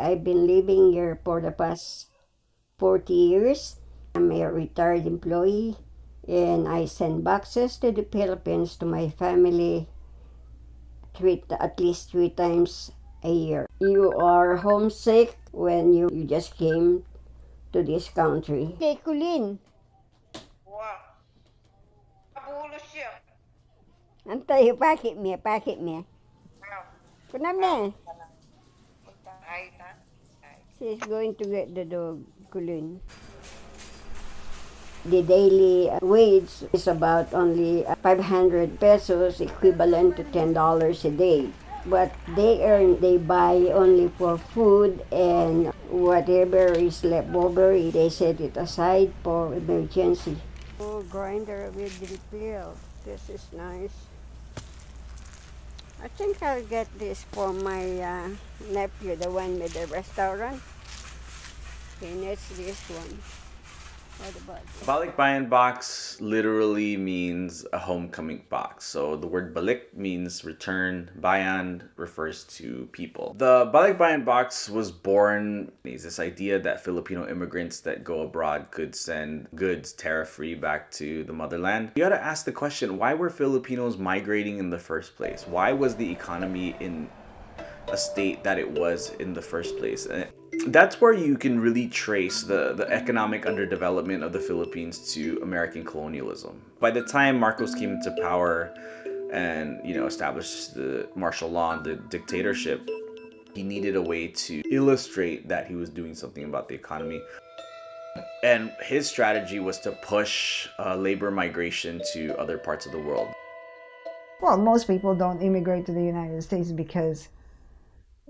I've been living here for the past 40 years. I'm a retired employee and I send boxes to the Philippines to my family at least 3 times a year. You are homesick when you just came to this country. Kay Kulin, Wow. Kabulos siya. antay, pakit me. Wow. Kunam na. Punta ay na. Ay. She's going to get the dog, Kulin. The daily wage is about only 500 pesos, equivalent to $10 a day. What they buy only for food, and whatever is left over, they set it aside for emergency. Oh, grinder with refill. This is nice. I think I'll get this for my nephew, the one with the restaurant. He needs this one. What about this? Balikbayan box literally means a homecoming box. So the word balik means return, bayan refers to people. The Balikbayan box was born is this idea that Filipino immigrants that go abroad could send goods tariff-free back to the motherland. You gotta ask the question, why were Filipinos migrating in the first place? Why was the economy in a state that it was in the first place? And that's where you can really trace the economic underdevelopment of the Philippines to American colonialism. By the time Marcos came into power and established the martial law and the dictatorship, he needed a way to illustrate that he was doing something about the economy. And his strategy was to push labor migration to other parts of the world. Well, most people don't immigrate to the United States because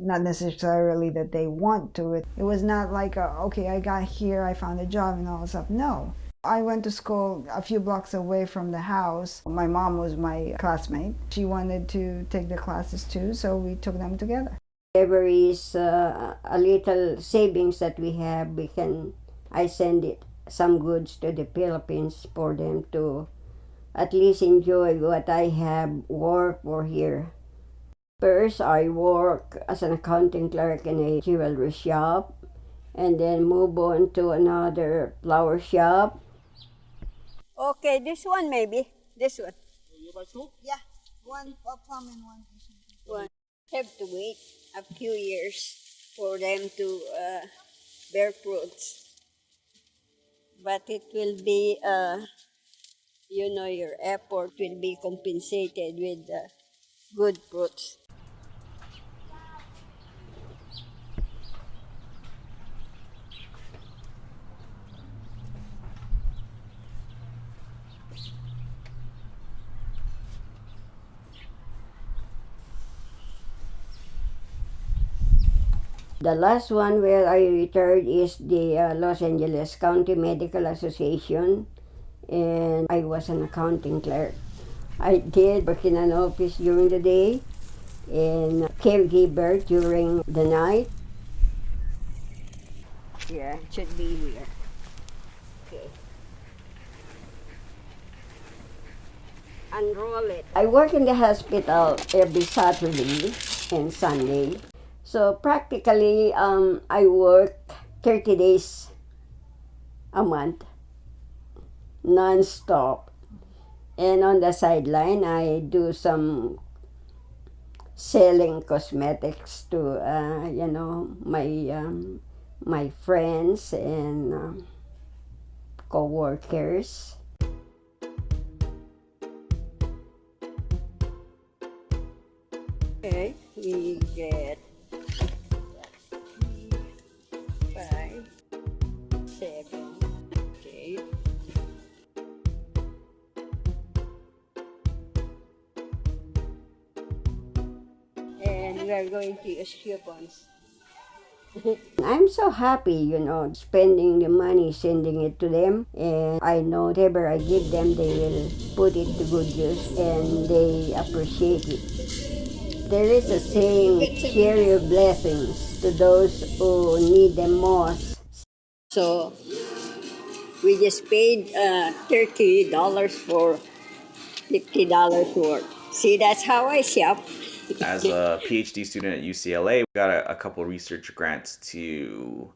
not necessarily that they want to. It was not like, okay, I got here, I found a job and all that stuff. No. I went to school a few blocks away from the house. My mom was my classmate. She wanted to take the classes too, so we took them together. Whatever is a little savings that we have, I send some goods to the Philippines for them to at least enjoy what I have worked for here. First, I work as an accounting clerk in a jewelry shop, and then move on to another flower shop. Okay, this one maybe. This one. You buy two? Yeah, one plum and one Asian. One. Have to wait a few years for them to bear fruits. But it will be, your effort will be compensated with good fruits. The last one where I retired is the Los Angeles County Medical Association, and I was an accounting clerk. I did work in an office during the day and caregiver during the night. Yeah, it should be here. Okay. Unroll it. I work in the hospital every Saturday and Sunday. So practically, I work 30 days a month, non-stop. And on the sideline, I do some selling cosmetics to, my friends and co-workers. Okay, we get 5, 7, 8. And we are going to use coupons. I'm so happy, spending the money, sending it to them. And I know whatever I give them, they will put it to good use and they appreciate it. There is a saying, share your blessings to those who need them most. So we just paid $30 for $50 worth. See, that's how I shop. As a PhD student at UCLA, we got a couple research grants to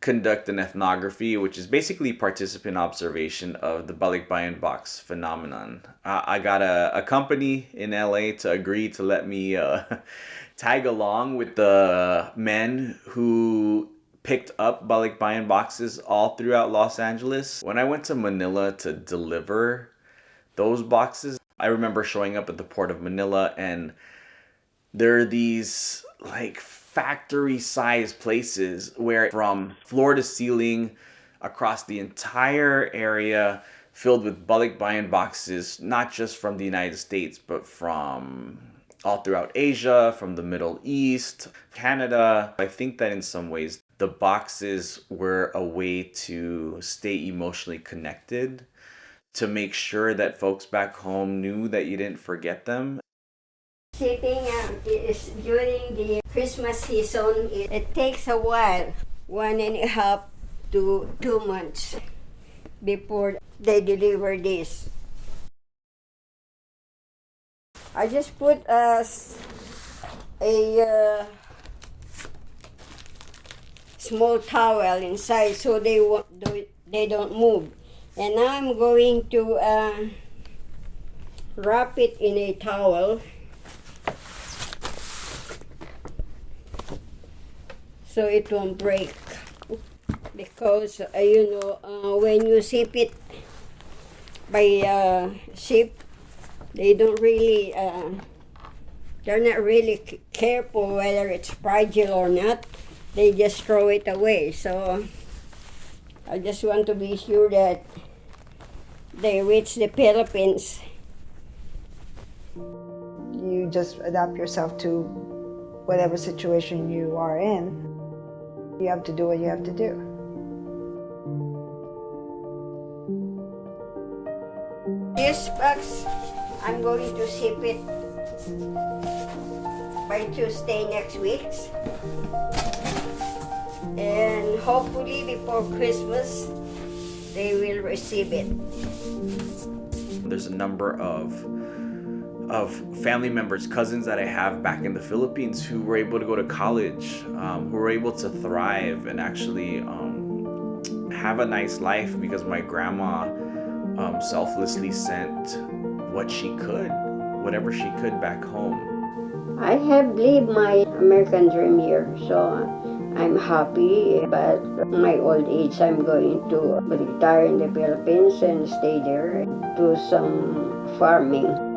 conduct an ethnography, which is basically participant observation of the Balikbayan box phenomenon. I got a company in LA to agree to let me tag along with the men who picked up Balikbayan boxes all throughout Los Angeles. When I went to Manila to deliver those boxes, I remember showing up at the port of Manila, and there are these like factory sized places where from floor to ceiling across the entire area filled with Balikbayan boxes, not just from the United States, but from all throughout Asia, from the Middle East, Canada. I think that in some ways the boxes were a way to stay emotionally connected, to make sure that folks back home knew that you didn't forget them. Sitting is during the Christmas season, it takes a while, 1.5 to 2 months before they deliver this. I just put a small towel inside so they don't move. And now I'm going to wrap it in a towel so it won't break. Because when you ship it by ship, they don't really they're not really careful whether it's fragile or not. They just throw it away. So I just want to be sure that they reach the Philippines. You just adapt yourself to whatever situation you are in. You have to do what you have to do. This box, I'm going to ship it by Tuesday next week. And hopefully before Christmas, they will receive it. There's a number of family members, cousins that I have back in the Philippines who were able to go to college, who were able to thrive and actually have a nice life because my grandma selflessly sent what she could, whatever she could back home. I have lived my American dream here, so I'm happy. But my old age, I'm going to retire in the Philippines and stay there, do some farming.